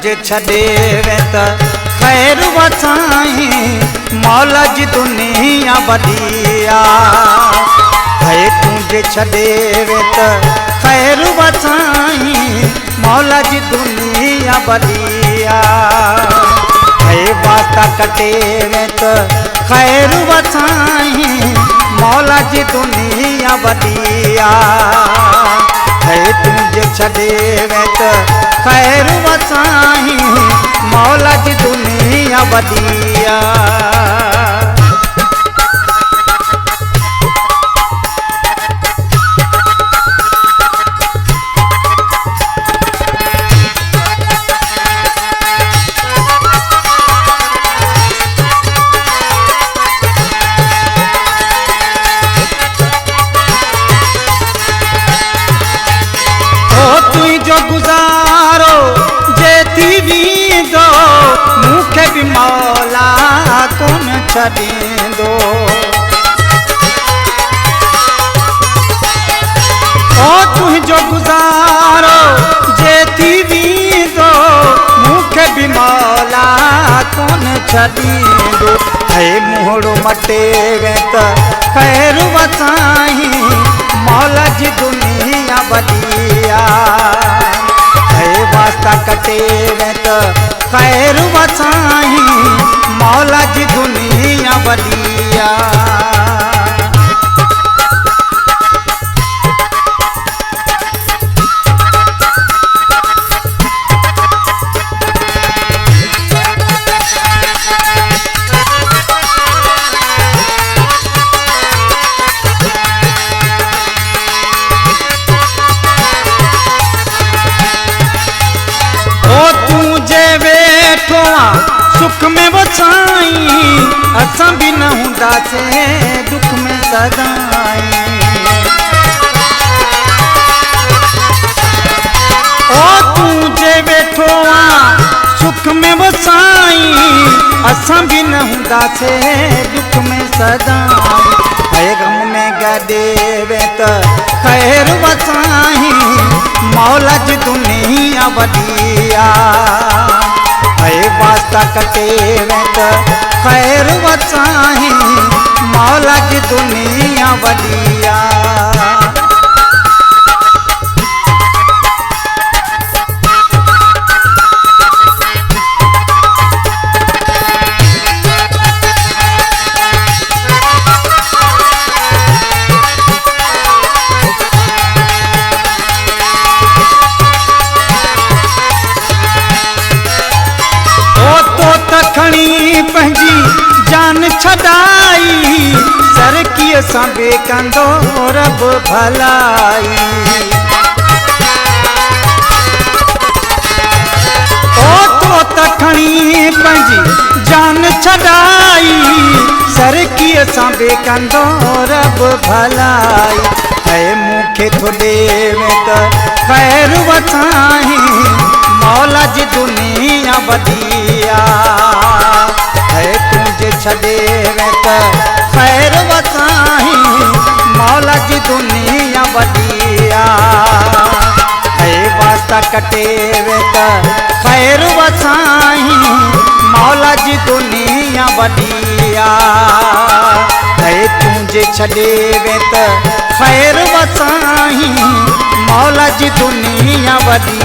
जे छॾे वे त ख़ैर वसाई मौला जी दुनिया वॾी है तू जे छॾे वे त ख़ैर वसाई मौला जी दुनिया वॾी है वास्ता कटे वे त ख़ैर वसाई मौला जी दुनिया वॾी है तू जे छॾे वे त ख़ैर वसाई मौला जी दुनिया वॾी जो गुजारो जे थी वींदो मूंखे भी मौला कोन छॾींदो ओ तुंहिंजो गुजारो जे थी वींदो मूंखे भी मौला कोन छॾींदो है मुहड़ो मटे वे त ख़ैर वसाई मौला जी दुनिया वॾी वास्ता कटे वे त ख़ैर वसाई मौला जी दुनिया वॾी सुख में वसाई असां भी न हूंदासीं दुख में सदाई ओ तू जे वेठो सुख में वसाई असां भी न हूंदासीं दुख में सदाई है गम में गॾे वे त ख़ैर वसाई मौला जी दुनिया वॾी है वास्ता कटे वे त ख़ैर वसाई मौला जी दुनिया वॾी खणी पंहिंजी जान छॾाई सरकीअ सां बे कंदो रब भलाई ओ तो त खणी पंहिंजी जान छॾाई सरकीअ सां बे कंदो रब भलाई है मूंखे थो ॾे वे त ख़ैर वसाई मौला जी दुनिया वॾी है तू जे छॾे वे त ख़ैर वसाई मौला जी दुनिया वॾी है वास्ता कटे वे त ख़ैर वसाई मौला जी दुनिया वॾी है तू जे छॾे वे त ख़ैर वसाई मौला जी दुनिया वॾी